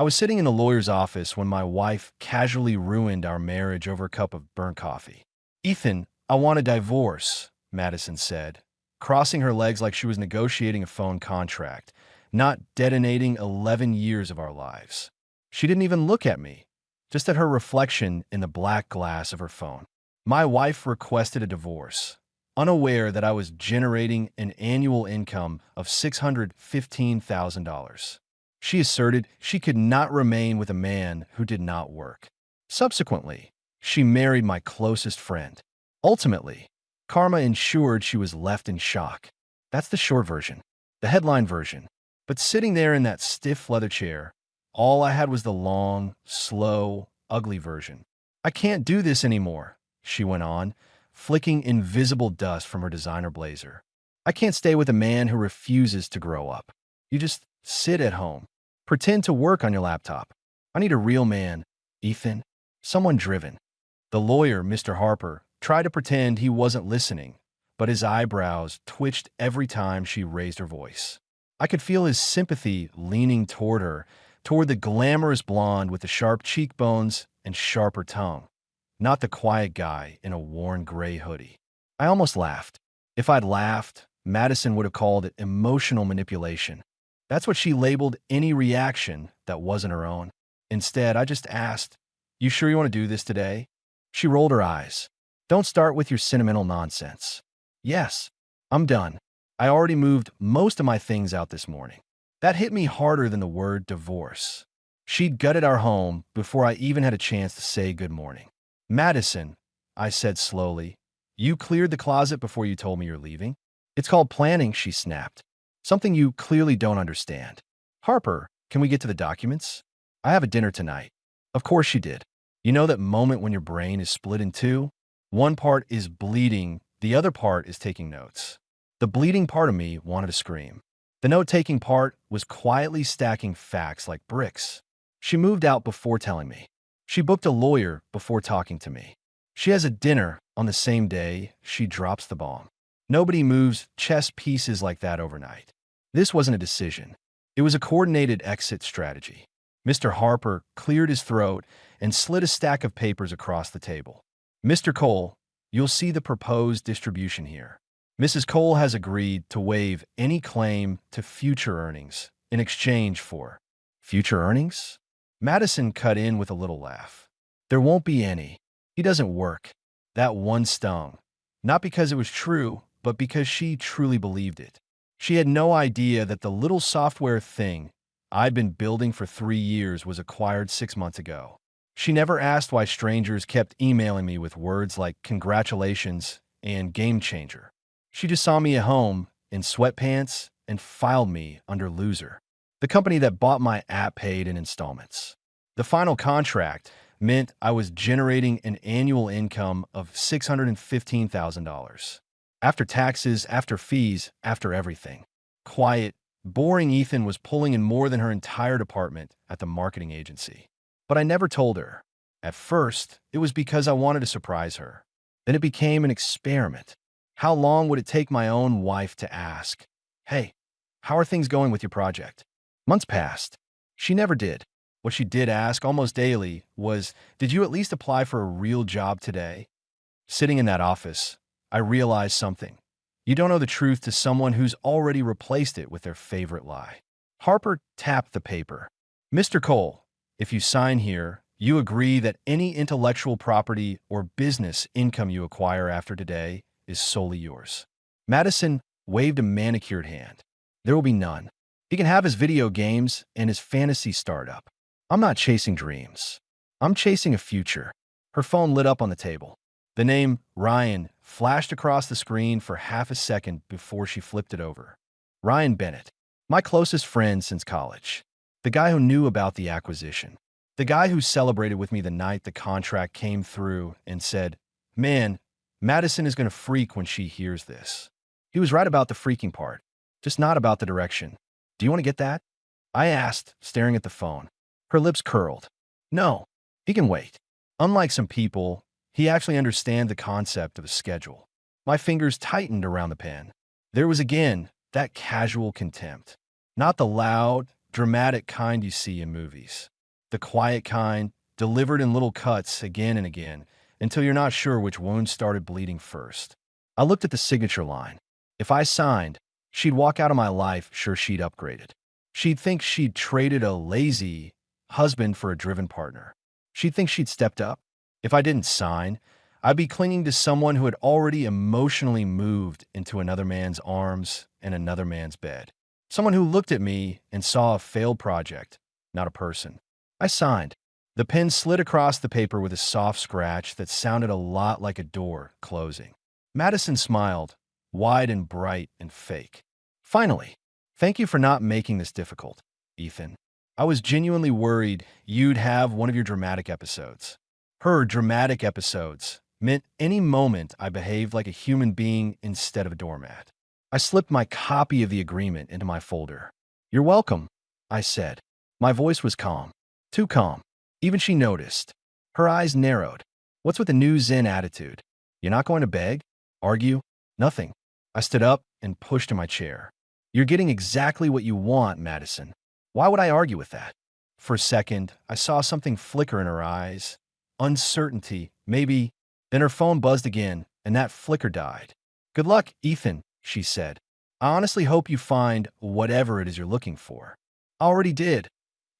I was sitting in the lawyer's office when my wife casually ruined our marriage over a cup of burnt coffee. Ethan, I want a divorce, Madison said, crossing her legs like she was negotiating a phone contract, not detonating 11 years of our lives. She didn't even look at me, just at her reflection in the black glass of her phone. My wife requested a divorce, unaware that I was generating an annual income of $615,000. She asserted she could not remain with a man who did not work. Subsequently, she married my closest friend. Ultimately, karma ensured she was left in shock. That's the short version, the headline version. But sitting there in that stiff leather chair, all I had was the long, slow, ugly version. I can't do this anymore, she went on, flicking invisible dust from her designer blazer. I can't stay with a man who refuses to grow up. You just sit at home, pretend to work on your laptop. I need a real man, Ethan, someone driven. The lawyer, Mr. Harper, tried to pretend he wasn't listening, but his eyebrows twitched every time she raised her voice. I could feel his sympathy leaning toward her, toward the glamorous blonde with the sharp cheekbones and sharper tongue, not the quiet guy in a worn gray hoodie. I almost laughed. If I'd laughed, Madison would have called it emotional manipulation. That's what she labeled any reaction that wasn't her own. Instead, I just asked, "You sure you want to do this today?" She rolled her eyes. "Don't start with your sentimental nonsense." "Yes, I'm done. I already moved most of my things out this morning." That hit me harder than the word divorce. She'd gutted our home before I even had a chance to say good morning. "Madison," I said slowly, "you cleared the closet before you told me you're leaving?" "It's called planning," she snapped. "Something you clearly don't understand." "Harper, can we get to the documents? I have a dinner tonight." Of course she did. You know that moment when your brain is split in two? One part is bleeding, the other part is taking notes. The bleeding part of me wanted to scream. The note-taking part was quietly stacking facts like bricks. She moved out before telling me. She booked a lawyer before talking to me. She has a dinner on the same day she drops the bomb. Nobody moves chess pieces like that overnight. This wasn't a decision. It was a coordinated exit strategy. Mr. Harper cleared his throat and slid a stack of papers across the table. "Mr. Cole, you'll see the proposed distribution here. Mrs. Cole has agreed to waive any claim to future earnings in exchange for—" "Future earnings?" Madison cut in with a little laugh. "There won't be any. He doesn't work." That one stung, not because it was true, but because she truly believed it. She had no idea that the little software thing I'd been building for 3 years was acquired 6 months ago. She never asked why strangers kept emailing me with words like congratulations and game changer. She just saw me at home in sweatpants and filed me under loser. The company that bought my app paid in installments. The final contract meant I was generating an annual income of $615,000. After taxes, after fees, after everything. Quiet, boring Ethan was pulling in more than her entire department at the marketing agency. But I never told her. At first, it was because I wanted to surprise her. Then it became an experiment. How long would it take my own wife to ask, "Hey, how are things going with your project?" Months passed. She never did. What she did ask almost daily was, "Did you at least apply for a real job today?" Sitting in that office, I realized something. You don't know the truth to someone who's already replaced it with their favorite lie. Harper tapped the paper. "Mr. Cole, if you sign here, you agree that any intellectual property or business income you acquire after today is solely yours." Madison waved a manicured hand. "There will be none. He can have his video games and his fantasy startup. I'm not chasing dreams. I'm chasing a future." Her phone lit up on the table. The name Ryan flashed across the screen for half a second before she flipped it over. Ryan Bennett, my closest friend since college. The guy who knew about the acquisition. The guy who celebrated with me the night the contract came through and said, "Man, Madison is going to freak when she hears this." He was right about the freaking part, just not about the direction. "Do you want to get that?" I asked, staring at the phone. Her lips curled. "No, he can wait." Unlike some people, he actually understands the concept of a schedule. My fingers tightened around the pen. There was again that casual contempt. Not the loud, dramatic kind you see in movies. The quiet kind, delivered in little cuts again and again, until you're not sure which wound started bleeding first. I looked at the signature line. If I signed, she'd walk out of my life sure she'd upgraded. She'd think she'd traded a lazy husband for a driven partner. She'd think she'd stepped up. If I didn't sign, I'd be clinging to someone who had already emotionally moved into another man's arms and another man's bed. Someone who looked at me and saw a failed project, not a person. I signed. The pen slid across the paper with a soft scratch that sounded a lot like a door closing. Madison smiled, wide and bright and fake. Finally, thank you for not making this difficult, Ethan. I was genuinely worried you'd have one of your dramatic episodes. Her dramatic episodes meant any moment I behaved like a human being instead of a doormat. I slipped my copy of the agreement into my folder. You're welcome, I said. My voice was calm. Too calm. Even she noticed. Her eyes narrowed. What's with the new Zen attitude? You're not going to beg? Argue? Nothing. I stood up and pushed in my chair. You're getting exactly what you want, Madison. Why would I argue with that? For a second, I saw something flicker in her eyes. Uncertainty, maybe. Then her phone buzzed again, and that flicker died. Good luck, Ethan, she said. I honestly hope you find whatever it is you're looking for. I already did,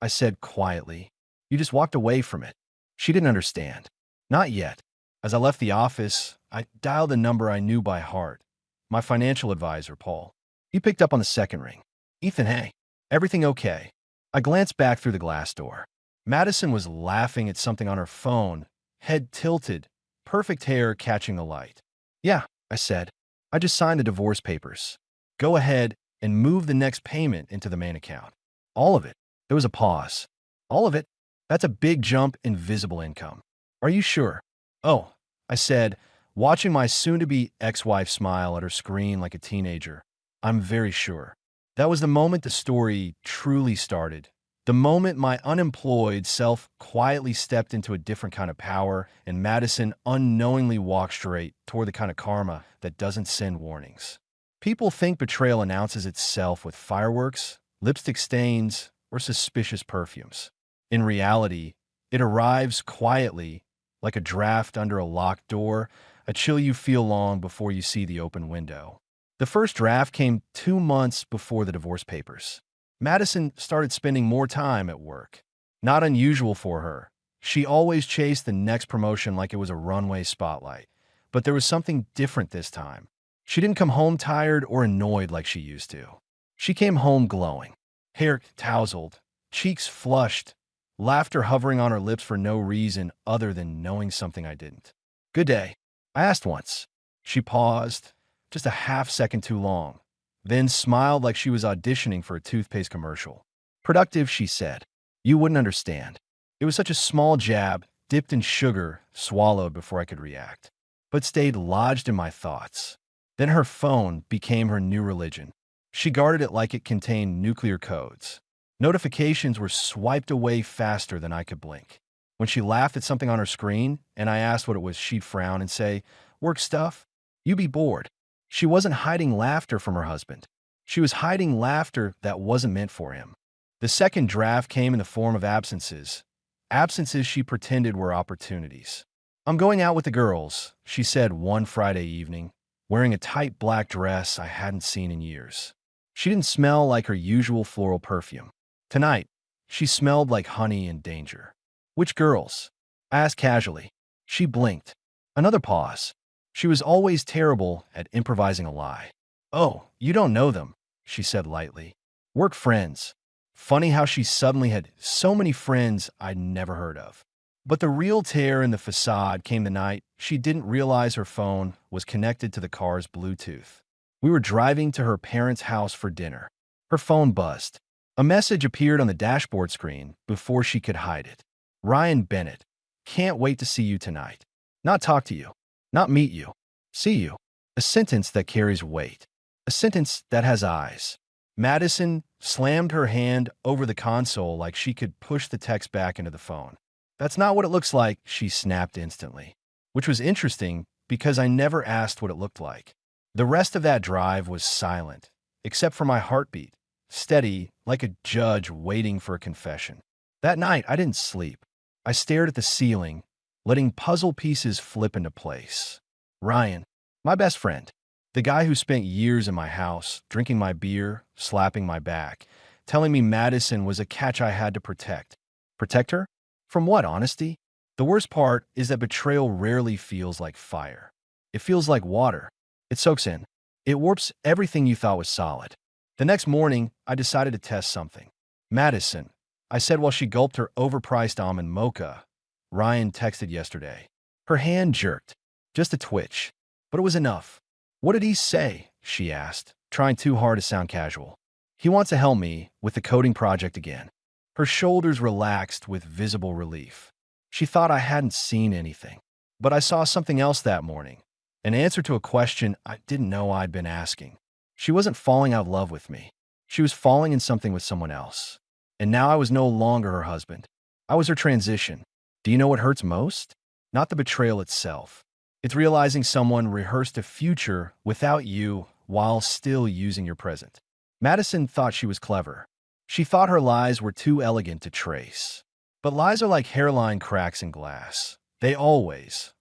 I said quietly. You just walked away from it. She didn't understand. Not yet. As I left the office, I dialed a number I knew by heart. My financial advisor, Paul. He picked up on the second ring. Ethan, hey. Everything okay? I glanced back through the glass door. Madison was laughing at something on her phone, head tilted, perfect hair catching the light. Yeah, I said. I just signed the divorce papers. Go ahead and move the next payment into the main account. All of it. There was a pause. All of it? That's a big jump in visible income. Are you sure? Oh, I said, watching my soon-to-be ex-wife smile at her screen like a teenager. I'm very sure. That was the moment the story truly started. The moment my unemployed self quietly stepped into a different kind of power and Madison unknowingly walked straight toward the kind of karma that doesn't send warnings. People think betrayal announces itself with fireworks, lipstick stains, or suspicious perfumes. In reality, it arrives quietly, like a draft under a locked door, a chill you feel long before you see the open window. The first draft came 2 months before the divorce papers. Madison started spending more time at work. Not unusual for her. She always chased the next promotion like it was a runway spotlight. But there was something different this time. She didn't come home tired or annoyed like she used to. She came home glowing. Hair tousled, cheeks flushed, laughter hovering on her lips for no reason other than knowing something I didn't. Good day, I asked once. She paused, just a half second too long, then smiled like she was auditioning for a toothpaste commercial. Productive, she said. You wouldn't understand. It was such a small jab, dipped in sugar, swallowed before I could react, but stayed lodged in my thoughts. Then her phone became her new religion. She guarded it like it contained nuclear codes. Notifications were swiped away faster than I could blink. When she laughed at something on her screen and I asked what it was, she'd frown and say, "Work stuff? You be bored." She wasn't hiding laughter from her husband. She was hiding laughter that wasn't meant for him. The second draft came in the form of absences. Absences she pretended were opportunities. I'm going out with the girls, she said one Friday evening, wearing a tight black dress I hadn't seen in years. She didn't smell like her usual floral perfume. Tonight, she smelled like honey and danger. Which girls? I asked casually. She blinked. Another pause. She was always terrible at improvising a lie. Oh, you don't know them, she said lightly. Work friends. Funny how she suddenly had so many friends I'd never heard of. But the real tear in the facade came the night she didn't realize her phone was connected to the car's Bluetooth. We were driving to her parents' house for dinner. Her phone buzzed. A message appeared on the dashboard screen before she could hide it. Ryan Bennett. Can't wait to see you tonight. Not talk to you. Not meet you. See you. A sentence that carries weight. A sentence that has eyes. Madison slammed her hand over the console like she could push the text back into the phone. That's not what it looks like, she snapped instantly. Which was interesting because I never asked what it looked like. The rest of that drive was silent, except for my heartbeat, steady like a judge waiting for a confession. That night, I didn't sleep. I stared at the ceiling, letting puzzle pieces flip into place. Ryan, my best friend, the guy who spent years in my house, drinking my beer, slapping my back, telling me Madison was a catch I had to protect. Protect her? From what, honesty? The worst part is that betrayal rarely feels like fire. It feels like water. It soaks in. It warps everything you thought was solid. The next morning, I decided to test something. Madison, I said while she gulped her overpriced almond mocha. Ryan texted yesterday. Her hand jerked. Just a twitch. But it was enough. What did he say? She asked, trying too hard to sound casual. He wants to help me with the coding project again. Her shoulders relaxed with visible relief. She thought I hadn't seen anything. But I saw something else that morning. An answer to a question I didn't know I'd been asking. She wasn't falling out of love with me. She was falling in something with someone else. And now I was no longer her husband. I was her transition. Do you know what hurts most? Not the betrayal itself. It's realizing someone rehearsed a future without you while still using your present. Madison thought she was clever. She thought her lies were too elegant to trace. But lies are like hairline cracks in glass. They always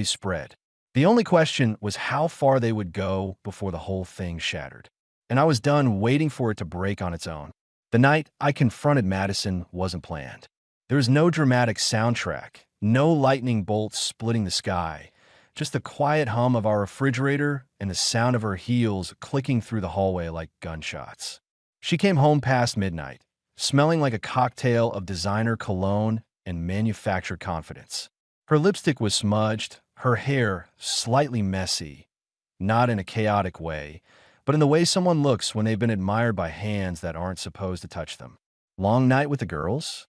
spread. The only question was how far they would go before the whole thing shattered. And I was done waiting for it to break on its own. The night I confronted Madison wasn't planned. There was no dramatic soundtrack, no lightning bolts splitting the sky, just the quiet hum of our refrigerator and the sound of her heels clicking through the hallway like gunshots. She came home past midnight, smelling like a cocktail of designer cologne and manufactured confidence. Her lipstick was smudged, her hair slightly messy, not in a chaotic way, but in the way someone looks when they've been admired by hands that aren't supposed to touch them. Long night with the girls?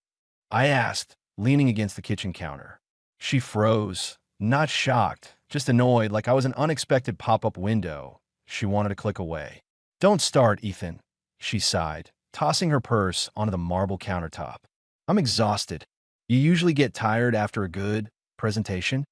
I asked, leaning against the kitchen counter. She froze, not shocked, just annoyed like I was an unexpected pop-up window. She wanted to click away. Don't start, Ethan, she sighed, tossing her purse onto the marble countertop. I'm exhausted. You usually get tired after a good presentation?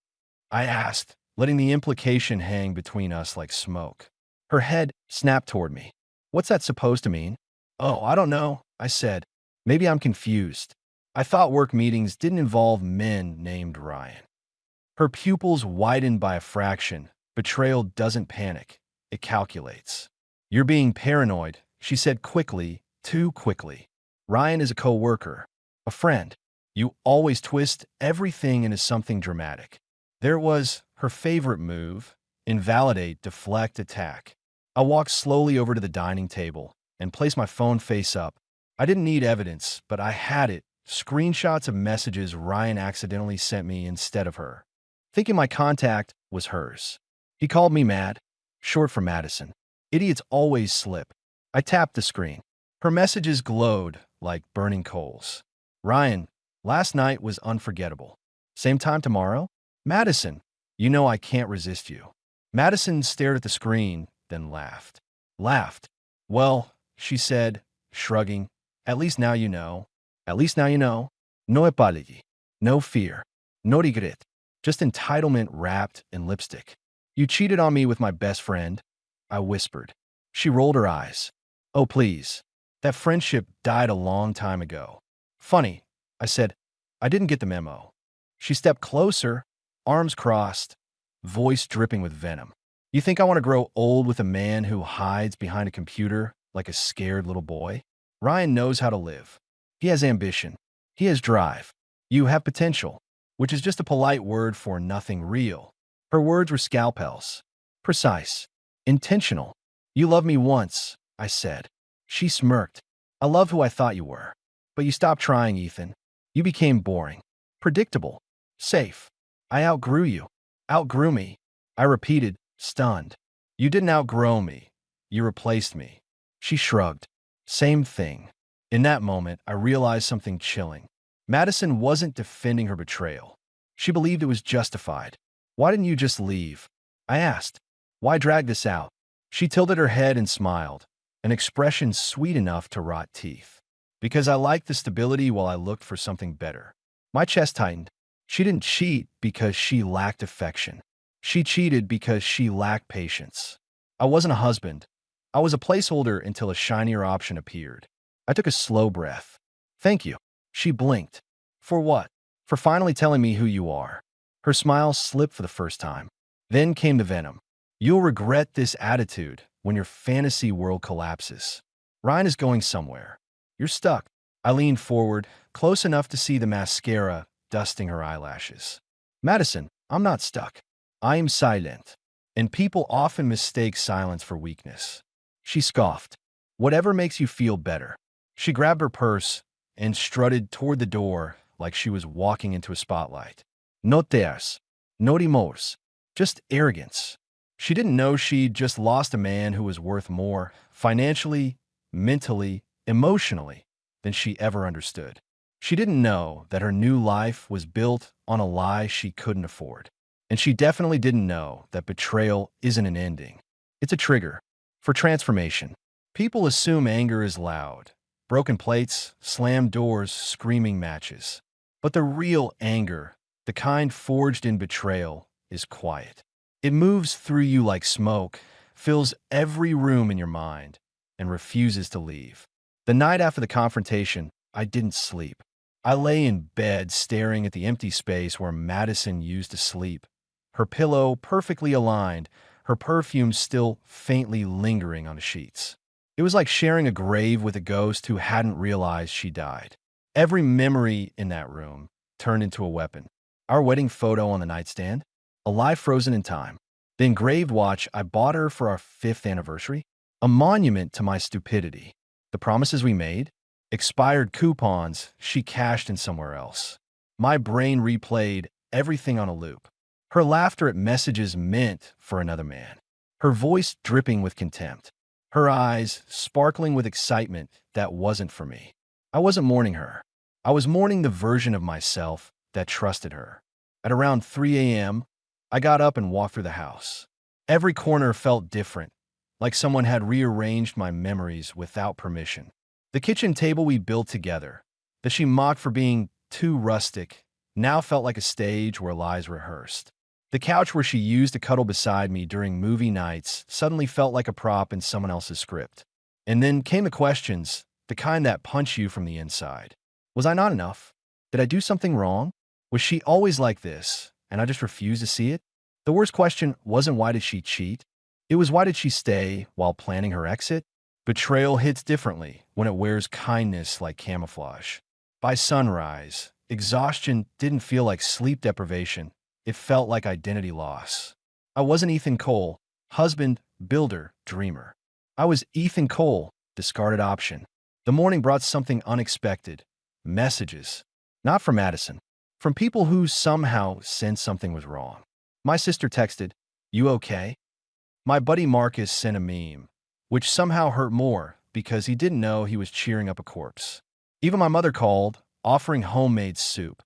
I asked, letting the implication hang between us like smoke. Her head snapped toward me. What's that supposed to mean? Oh, I don't know, I said. Maybe I'm confused. I thought work meetings didn't involve men named Ryan. Her pupils widened by a fraction. Betrayal doesn't panic. It calculates. You're being paranoid, she said quickly, too quickly. Ryan is a co-worker, a friend. You always twist everything into something dramatic. There was her favorite move, invalidate, deflect, attack. I walked slowly over to the dining table and placed my phone face up. I didn't need evidence, but I had it. Screenshots of messages Ryan accidentally sent me instead of her, thinking my contact was hers. He called me Mad, short for Madison. Idiots always slip. I tapped the screen. Her messages glowed like burning coals. Ryan, last night was unforgettable. Same time tomorrow? Madison, you know I can't resist you. Madison stared at the screen, then laughed. Laughed. Well, she said, shrugging, at least now you know. At least now you know. No apology. No fear. No regret. Just entitlement wrapped in lipstick. You cheated on me with my best friend, I whispered. She rolled her eyes. Oh, please. That friendship died a long time ago. Funny, I said. I didn't get the memo. She stepped closer, arms crossed, voice dripping with venom. You think I want to grow old with a man who hides behind a computer like a scared little boy? Ryan knows how to live. He has ambition. He has drive. You have potential, which is just a polite word for nothing real. Her words were scalpels. Precise. Intentional. You loved me once, I said. She smirked. I love who I thought you were. But you stopped trying, Ethan. You became boring. Predictable. Safe. I outgrew you. Outgrew me. I repeated, stunned. You didn't outgrow me. You replaced me. She shrugged. Same thing. In that moment, I realized something chilling. Madison wasn't defending her betrayal. She believed it was justified. Why didn't you just leave? I asked. Why drag this out? She tilted her head and smiled, an expression sweet enough to rot teeth. Because I liked the stability while I looked for something better. My chest tightened. She didn't cheat because she lacked affection. She cheated because she lacked patience. I wasn't a husband. I was a placeholder until a shinier option appeared. I took a slow breath. Thank you. She blinked. For what? For finally telling me who you are. Her smile slipped for the first time. Then came the venom. You'll regret this attitude when your fantasy world collapses. Ryan is going somewhere. You're stuck. I leaned forward, close enough to see the mascara dusting her eyelashes. Madison, I'm not stuck. I am silent. And people often mistake silence for weakness. She scoffed. Whatever makes you feel better. She grabbed her purse and strutted toward the door like she was walking into a spotlight. No tears. No remorse. Just arrogance. She didn't know she'd just lost a man who was worth more, financially, mentally, emotionally, than she ever understood. She didn't know that her new life was built on a lie she couldn't afford. And she definitely didn't know that betrayal isn't an ending. It's a trigger for transformation. People assume anger is loud. Broken plates, slammed doors, screaming matches. But the real anger, the kind forged in betrayal, is quiet. It moves through you like smoke, fills every room in your mind, and refuses to leave. The night after the confrontation, I didn't sleep. I lay in bed staring at the empty space where Madison used to sleep. Her pillow perfectly aligned, her perfume still faintly lingering on the sheets. It was like sharing a grave with a ghost who hadn't realized she died. Every memory in that room turned into a weapon. Our wedding photo on the nightstand, a life frozen in time. The engraved watch I bought her for our 5th anniversary, a monument to my stupidity. The promises we made, expired coupons she cashed in somewhere else. My brain replayed everything on a loop. Her laughter at messages meant for another man. Her voice dripping with contempt. Her eyes sparkling with excitement that wasn't for me. I wasn't mourning her. I was mourning the version of myself that trusted her. At around 3 a.m., I got up and walked through the house. Every corner felt different, like someone had rearranged my memories without permission. The kitchen table we built together, that she mocked for being too rustic, now felt like a stage where lies rehearsed. The couch where she used to cuddle beside me during movie nights suddenly felt like a prop in someone else's script. And then came the questions, the kind that punch you from the inside. Was I not enough? Did I do something wrong? Was she always like this, and I just refused to see it? The worst question wasn't why did she cheat? It was why did she stay while planning her exit? Betrayal hits differently when it wears kindness like camouflage. By sunrise, exhaustion didn't feel like sleep deprivation. It felt like identity loss. I wasn't Ethan Cole, husband, builder, dreamer. I was Ethan Cole, discarded option. The morning brought something unexpected. Messages. Not from Madison. From people who somehow sensed something was wrong. My sister texted, "You okay?" My buddy Marcus sent a meme, which somehow hurt more because he didn't know he was cheering up a corpse. Even my mother called, offering homemade soup,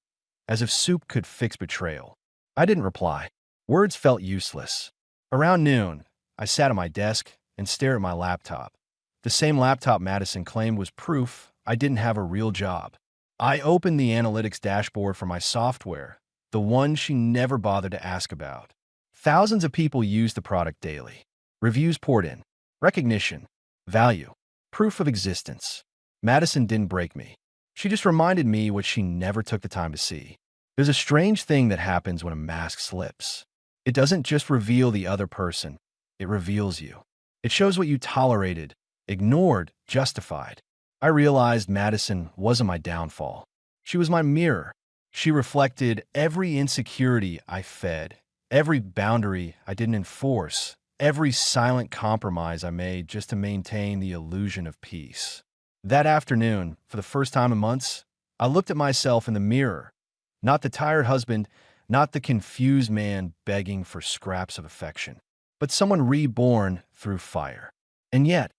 as if soup could fix betrayal. I didn't reply. Words felt useless. Around noon, I sat at my desk and stared at my laptop. The same laptop Madison claimed was proof I didn't have a real job. I opened the analytics dashboard for my software, the one she never bothered to ask about. Thousands of people use the product daily. Reviews poured in. Recognition. Value. Proof of existence. Madison didn't break me. She just reminded me what she never took the time to see. There's a strange thing that happens when a mask slips. It doesn't just reveal the other person. It reveals you. It shows what you tolerated, ignored, justified. I realized Madison wasn't my downfall. She was my mirror. She reflected every insecurity I fed, every boundary I didn't enforce, every silent compromise I made just to maintain the illusion of peace. That afternoon, for the first time in months, I looked at myself in the mirror. Not the tired husband, not the confused man begging for scraps of affection, but someone reborn through fire. And yet,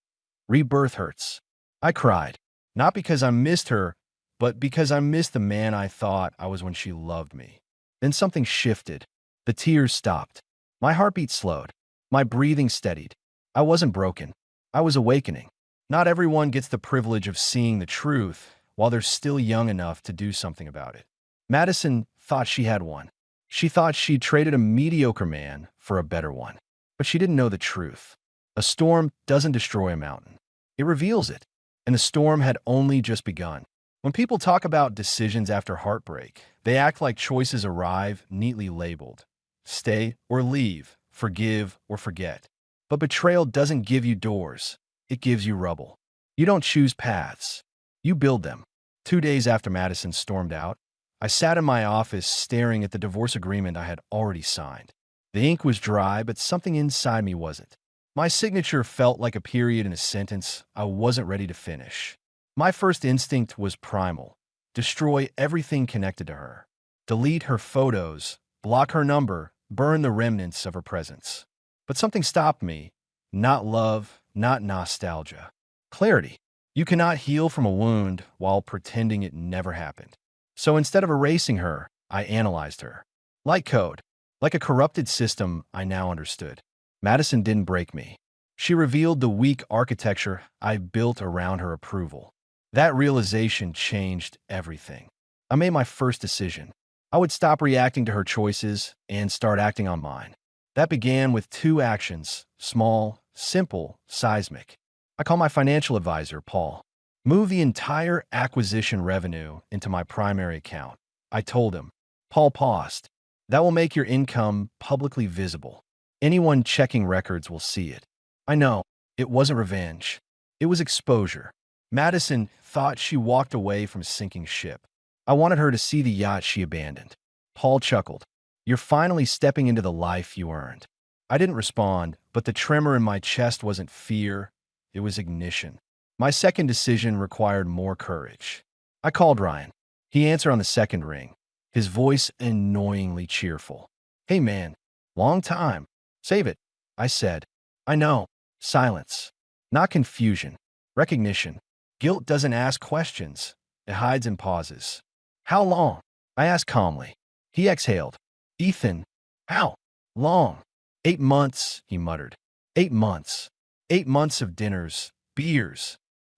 rebirth hurts. I cried, not because I missed her, but because I missed the man I thought I was when she loved me. Then something shifted. The tears stopped. My heartbeat slowed. My breathing steadied. I wasn't broken. I was awakening. Not everyone gets the privilege of seeing the truth while they're still young enough to do something about it. Madison thought she had one. She thought she'd traded a mediocre man for a better one. But she didn't know the truth. A storm doesn't destroy a mountain. It reveals it. and the storm had only just begun. When people talk about decisions after heartbreak, they act like choices arrive neatly labeled. Stay or leave, forgive or forget. But betrayal doesn't give you doors, it gives you rubble. You don't choose paths, you build them. 2 days after Madison stormed out, I sat in my office staring at the divorce agreement I had already signed. The ink was dry, but something inside me wasn't. My signature felt like a period in a sentence I wasn't ready to finish. My first instinct was primal. Destroy everything connected to her. Delete her photos, block her number, burn the remnants of her presence. But something stopped me. Not love, not nostalgia. Clarity. You cannot heal from a wound while pretending it never happened. So instead of erasing her, I analyzed her. Like code. Like a corrupted system I now understood. Madison didn't break me. She revealed the weak architecture I built around her approval. That realization changed everything. I made my first decision. I would stop reacting to her choices and start acting on mine. That began with 2 actions, small, simple, seismic. I called my financial advisor, Paul. Move the entire acquisition revenue into my primary account. I told him. Paul paused. That will make your income publicly visible. Anyone checking records will see it. I know, it wasn't revenge. It was exposure. Madison thought she walked away from a sinking ship. I wanted her to see the yacht she abandoned. Paul chuckled. You're finally stepping into the life you earned. I didn't respond, but the tremor in my chest wasn't fear, it was ignition. My second decision required more courage. I called Ryan. He answered on the second ring, his voice annoyingly cheerful. Hey man, long time. Save it, I said. I know. Silence. Not confusion. Recognition. Guilt doesn't ask questions. It hides in pauses. How long? I asked calmly. He exhaled. Ethan, how long? 8 months, he muttered. 8 months. 8 months of dinners, beers,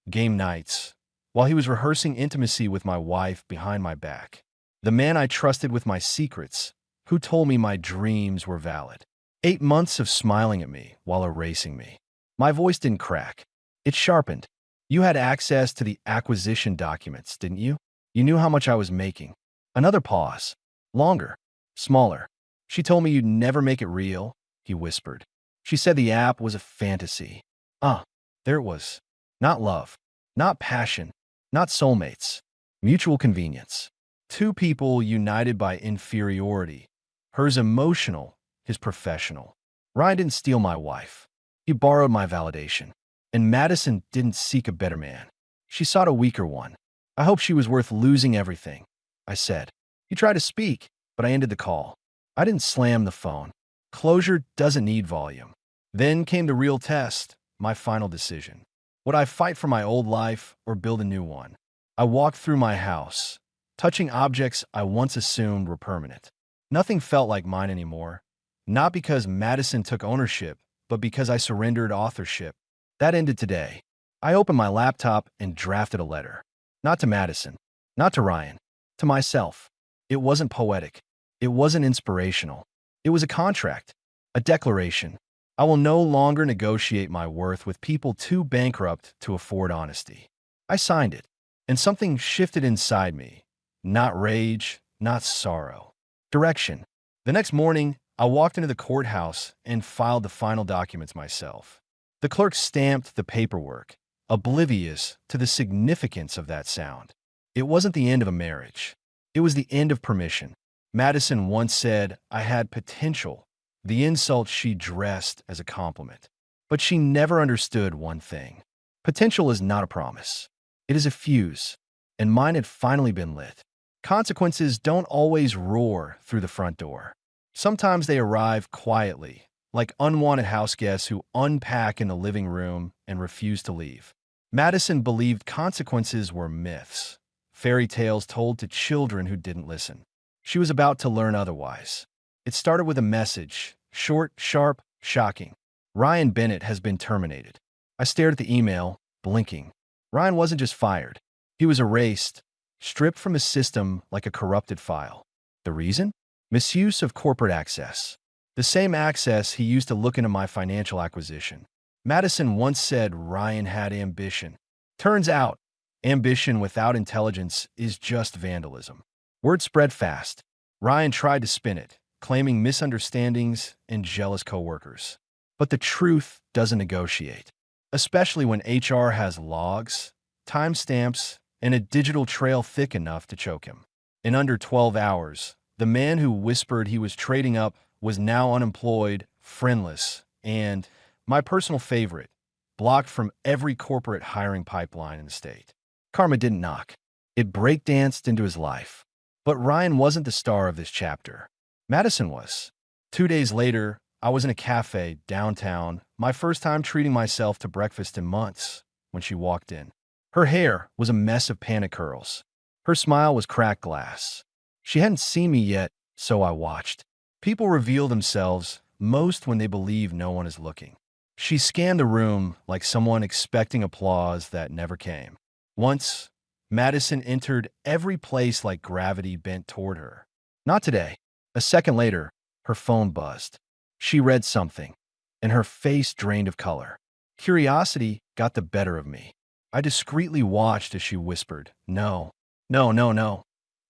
game nights, while he was rehearsing intimacy with my wife behind my back. The man I trusted with my secrets, who told me my dreams were valid. 8 months of smiling at me while erasing me. My voice didn't crack. It sharpened. You had access to the acquisition documents, didn't you? You knew how much I was making. Another pause. Longer. Smaller. She told me you'd never make it real, he whispered. She said the app was a fantasy. There it was. Not love. Not passion. Not soulmates. Mutual convenience. 2 people united by inferiority. Hers emotional, his professional. Ryan didn't steal my wife. He borrowed my validation. And Madison didn't seek a better man. She sought a weaker one. I hoped she was worth losing everything, I said. He tried to speak, but I ended the call. I didn't slam the phone. Closure doesn't need volume. Then came the real test, my final decision. Would I fight for my old life or build a new one? I walked through my house, touching objects I once assumed were permanent. Nothing felt like mine anymore. Not because Madison took ownership, but because I surrendered authorship. That ended today. I opened my laptop and drafted a letter. Not to Madison. Not to Ryan. To myself. It wasn't poetic. It wasn't inspirational. It was a contract. A declaration. I will no longer negotiate my worth with people too bankrupt to afford honesty. I signed it, and something shifted inside me. Not rage, not sorrow. Direction. The next morning, I walked into the courthouse and filed the final documents myself. The clerk stamped the paperwork, oblivious to the significance of that sound. It wasn't the end of a marriage. It was the end of permission. Madison once said I had potential, the insult she dressed as a compliment. But she never understood one thing. Potential is not a promise. It is a fuse, and mine had finally been lit. Consequences don't always roar through the front door. Sometimes they arrive quietly, like unwanted house guests who unpack in the living room and refuse to leave. Madison believed consequences were myths, fairy tales told to children who didn't listen. She was about to learn otherwise. It started with a message, short, sharp, shocking. Ryan Bennett has been terminated. I stared at the email, blinking. Ryan wasn't just fired. He was erased, stripped from his system like a corrupted file. The reason? Misuse of corporate access. The same access he used to look into my financial acquisition. Madison once said Ryan had ambition. Turns out, ambition without intelligence is just vandalism. Word spread fast. Ryan tried to spin it, claiming misunderstandings and jealous coworkers. But the truth doesn't negotiate, especially when HR has logs, timestamps, and a digital trail thick enough to choke him. In under 12 hours, the man who whispered he was trading up was now unemployed, friendless, and, my personal favorite, blocked from every corporate hiring pipeline in the state. Karma didn't knock. It breakdanced into his life. But Ryan wasn't the star of this chapter. Madison was. 2 days later, I was in a cafe downtown, my first time treating myself to breakfast in months, when she walked in. Her hair was a mess of panic curls. Her smile was cracked glass. She hadn't seen me yet, so I watched. People reveal themselves most when they believe no one is looking. She scanned the room like someone expecting applause that never came. Once, Madison entered every place like gravity bent toward her. Not today. A second later, her phone buzzed. She read something, and her face drained of color. Curiosity got the better of me. I discreetly watched as she whispered, "No, no, no, no,"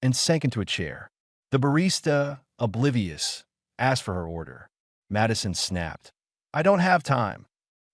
and sank into a chair. The barista, oblivious, asked for her order. Madison snapped, "I don't have time."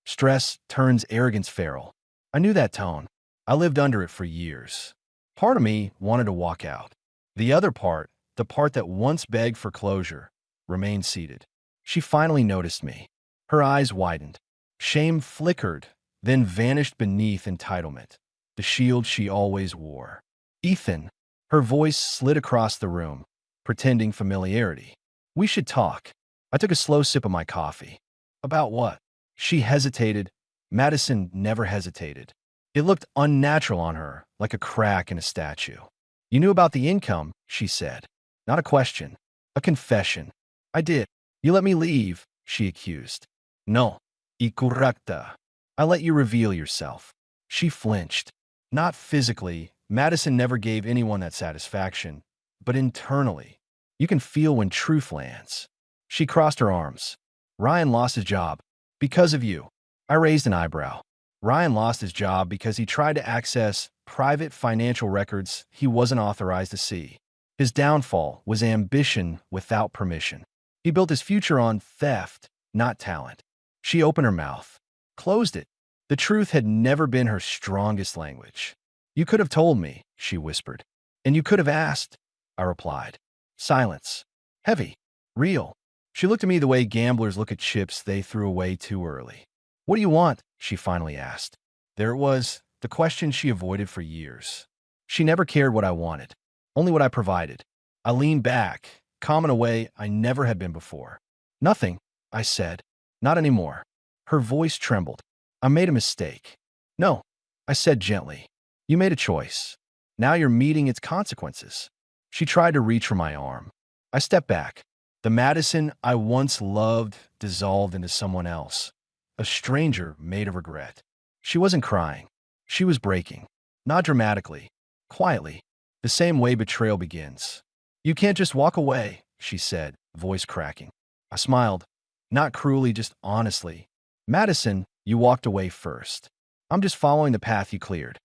Stress turns arrogance feral. I knew that tone. I lived under it for years. Part of me wanted to walk out. The other part, the part that once begged for closure, remained seated. She finally noticed me. Her eyes widened. Shame flickered, then vanished beneath entitlement, the shield she always wore. "Ethan." Her voice slid across the room, pretending familiarity. "We should talk." I took a slow sip of my coffee. "About what?" She hesitated. Madison never hesitated. It looked unnatural on her, like a crack in a statue. "You knew about the income," she said. Not a question, a confession. "I did." "You let me leave," she accused. "No. Incorrecta. I let you reveal yourself." She flinched. Not physically. Madison never gave anyone that satisfaction, but internally. You can feel when truth lands. She crossed her arms. "Ryan lost his job. Because of you." I raised an eyebrow. Ryan lost his job because he tried to access private financial records he wasn't authorized to see. His downfall was ambition without permission. He built his future on theft, not talent. She opened her mouth, closed it. The truth had never been her strongest language. "You could have told me," she whispered. "And you could have asked," I replied. Silence. Heavy. Real. She looked at me the way gamblers look at chips they threw away too early. "What do you want?" she finally asked. There it was, the question she avoided for years. She never cared what I wanted, only what I provided. I leaned back, calm in a way I never had been before. "Nothing," I said. "Not anymore." Her voice trembled. "I made a mistake." "No," I said gently. "You made a choice. Now you're meeting its consequences." She tried to reach for my arm. I stepped back. The Madison I once loved dissolved into someone else, a stranger made of regret. She wasn't crying. She was breaking. Not dramatically, quietly, the same way betrayal begins. "You can't just walk away," she said, voice cracking. I smiled, not cruelly, just honestly. "Madison, you walked away first. I'm just following the path you cleared."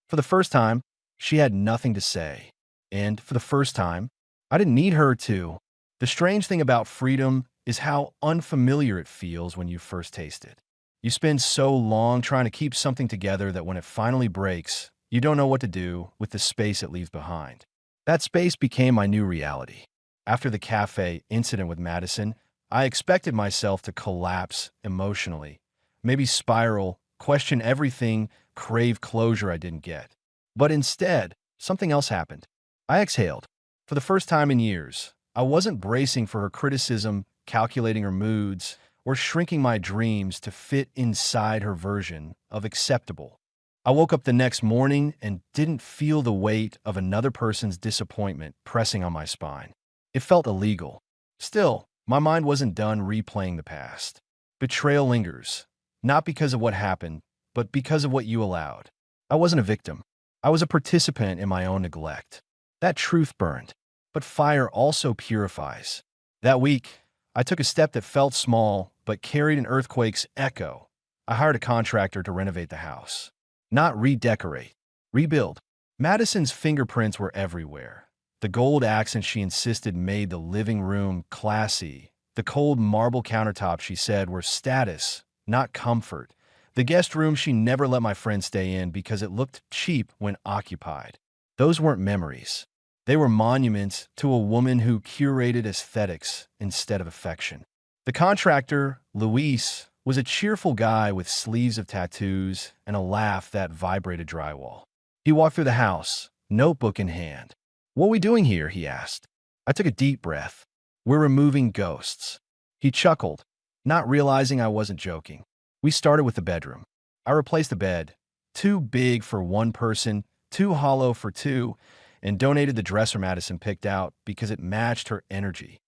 For the first time, she had nothing to say. And for the first time, I didn't need her to. The strange thing about freedom is how unfamiliar it feels when you first taste it. You spend so long trying to keep something together that when it finally breaks, you don't know what to do with the space it leaves behind. That space became my new reality. After the cafe incident with Madison, I expected myself to collapse emotionally, maybe spiral, question everything, crave closure I didn't get. But instead, something else happened. I exhaled. For the first time in years, I wasn't bracing for her criticism, calculating her moods, or shrinking my dreams to fit inside her version of acceptable. I woke up the next morning and didn't feel the weight of another person's disappointment pressing on my spine. It felt illegal. Still, my mind wasn't done replaying the past. Betrayal lingers, not because of what happened, but because of what you allowed. I wasn't a victim. I was a participant in my own neglect. That truth burned, but fire also purifies. That week, I took a step that felt small, but carried an earthquake's echo. I hired a contractor to renovate the house. not redecorate, rebuild. Madison's fingerprints were everywhere. The gold accent she insisted made the living room classy. The cold marble countertops she said were status, not comfort. The guest room she never let my friend stay in because it looked cheap when occupied. Those weren't memories. They were monuments to a woman who curated aesthetics instead of affection. The contractor, Luis, was a cheerful guy with sleeves of tattoos and a laugh that vibrated drywall. He walked through the house, notebook in hand. "What are we doing here?" he asked. I took a deep breath. "We're removing ghosts." He chuckled, not realizing I wasn't joking. We started with the bedroom. I replaced the bed, too big for one person, too hollow for two, and donated the dresser Madison picked out because it matched her energy.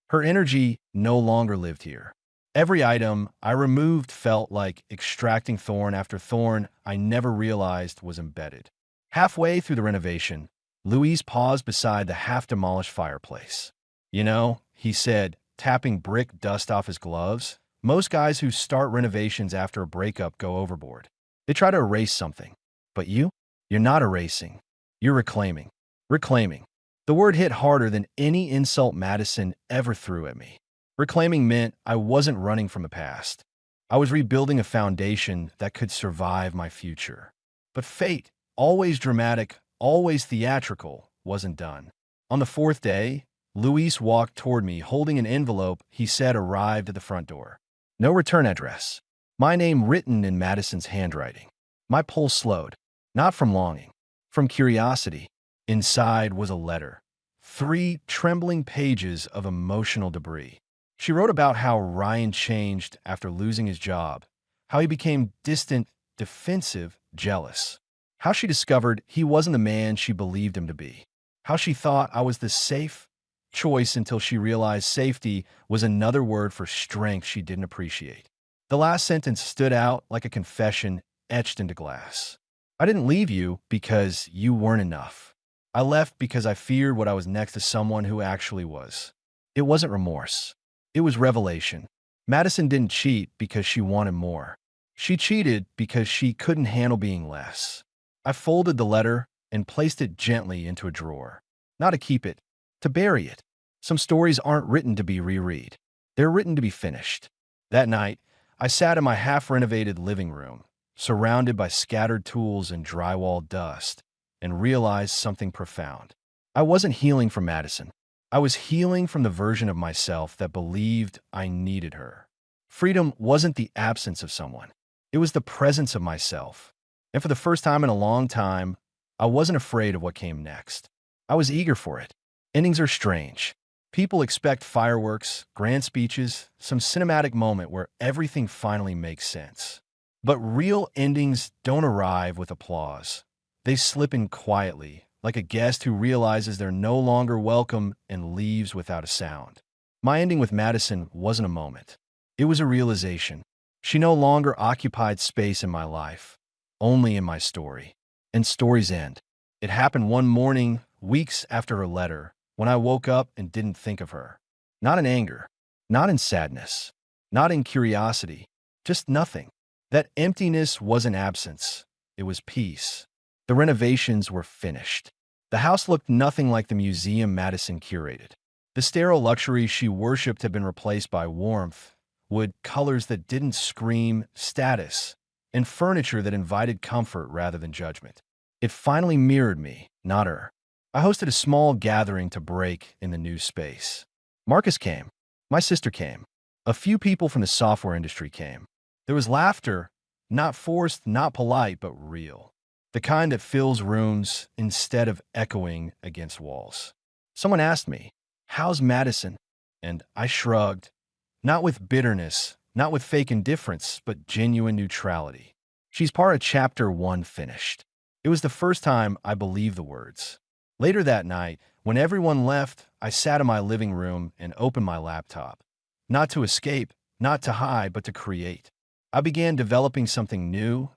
Her energy no longer lived here. Every item I removed felt like extracting thorn after thorn I never realized was embedded. Halfway through the renovation, Louise paused beside the half-demolished fireplace. "You know," he said, tapping brick dust off his gloves, "most guys who start renovations after a breakup go overboard. They try to erase something. But you're not erasing. You're reclaiming." Reclaiming. The word hit harder than any insult Madison ever threw at me. Reclaiming meant I wasn't running from the past. I was rebuilding a foundation that could survive my future. But fate, always dramatic, always theatrical, wasn't done. On the fourth day, Luis walked toward me holding an envelope he said arrived at the front door. No return address. My name written in Madison's handwriting. My pulse slowed, not from longing, from curiosity. Inside was a letter. 3 trembling pages of emotional debris. She wrote about how Ryan changed after losing his job, how he became distant, defensive, jealous, how she discovered he wasn't the man she believed him to be, how she thought I was the safe choice until she realized safety was another word for strength she didn't appreciate. The last sentence stood out like a confession etched into glass. "I didn't leave you because you weren't enough. I left because I feared what I was next to someone who actually was." It wasn't remorse. It was revelation. Madison didn't cheat because she wanted more. She cheated because she couldn't handle being less. I folded the letter and placed it gently into a drawer. Not to keep it, to bury it. Some stories aren't written to be reread. They're written to be finished. That night, I sat in my half-renovated living room, surrounded by scattered tools and drywall dust, and realized something profound. I wasn't healing from Madison. I was healing from the version of myself that believed I needed her. Freedom wasn't the absence of someone. It was the presence of myself. And for the first time in a long time, I wasn't afraid of what came next. I was eager for it. Endings are strange. People expect fireworks, grand speeches, some cinematic moment where everything finally makes sense. But real endings don't arrive with applause. They slip in quietly, like a guest who realizes they're no longer welcome and leaves without a sound. My ending with Madison wasn't a moment. It was a realization. She no longer occupied space in my life, only in my story. And stories end. It happened one morning, weeks after her letter, when I woke up and didn't think of her. Not in anger, not in sadness, not in curiosity, just nothing. That emptiness wasn't absence. It was peace. The renovations were finished. The house looked nothing like the museum Madison curated. The sterile luxury she worshipped had been replaced by warmth, wood, colors that didn't scream status, and furniture that invited comfort rather than judgment. It finally mirrored me, not her. I hosted a small gathering to break in the new space. Marcus came. My sister came. A few people from the software industry came. There was laughter, not forced, not polite, but real. The kind that fills rooms instead of echoing against walls. Someone asked me, "How's Madison?" And I shrugged, not with bitterness, not with fake indifference, but genuine neutrality. She's part of chapter 1 finished. It was the first time I believed the words. Later that night, when everyone left, I sat in my living room and opened my laptop. Not to escape, not to hide, but to create. I began developing something new.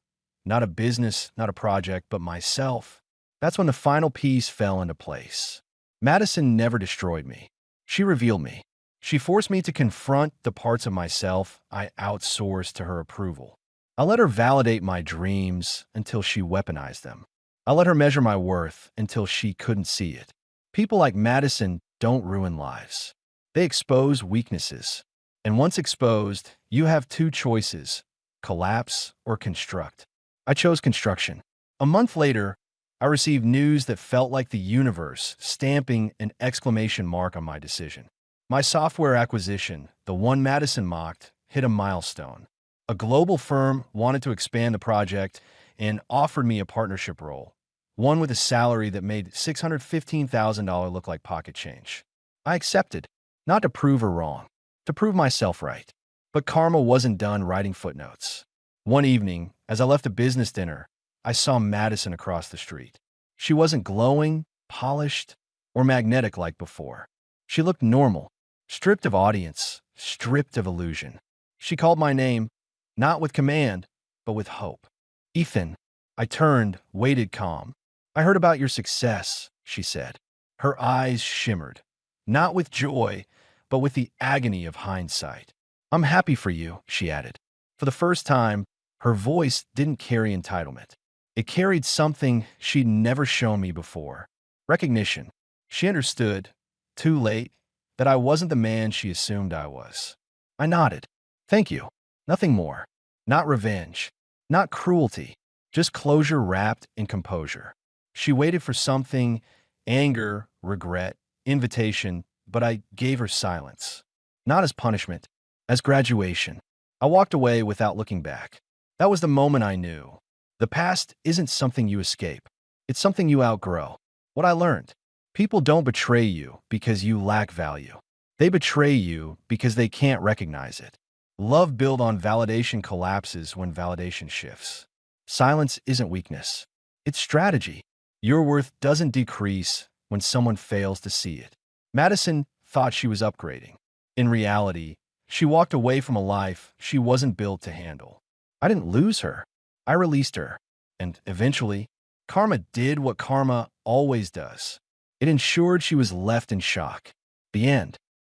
Not a business, not a project, but myself. That's when the final piece fell into place. Madison never destroyed me. She revealed me. She forced me to confront the parts of myself I outsourced to her approval. I let her validate my dreams until she weaponized them. I let her measure my worth until she couldn't see it. People like Madison don't ruin lives. They expose weaknesses. And once exposed, you have two choices: collapse or construct. I chose construction. A month later, I received news that felt like the universe stamping an exclamation mark on my decision. My software acquisition, the one Madison mocked, hit a milestone. A global firm wanted to expand the project and offered me a partnership role, one with a salary that made $615,000 look like pocket change. I accepted, not to prove her wrong, to prove myself right. But karma wasn't done writing footnotes. One evening, as I left a business dinner, I saw Madison across the street. She wasn't glowing, polished, or magnetic like before. She looked normal, stripped of audience, stripped of illusion. She called my name, not with command, but with hope. Ethan. I turned, waited calm. I heard about your success, she said. Her eyes shimmered, not with joy, but with the agony of hindsight. I'm happy for you, she added. For the first time, her voice didn't carry entitlement. It carried something she'd never shown me before: recognition. She understood, too late, that I wasn't the man she assumed I was. I nodded. Thank you. Nothing more. Not revenge. Not cruelty. Just closure wrapped in composure. She waited for something: anger, regret, invitation, but I gave her silence. Not as punishment, as graduation. I walked away without looking back. That was the moment I knew. The past isn't something you escape. It's something you outgrow. What I learned: people don't betray you because you lack value. They betray you because they can't recognize it. Love built on validation collapses when validation shifts. Silence isn't weakness. It's strategy. Your worth doesn't decrease when someone fails to see it. Madison thought she was upgrading. In reality, she walked away from a life she wasn't built to handle. I didn't lose her. I released her. And eventually, karma did what karma always does. It ensured she was left in shock. The end.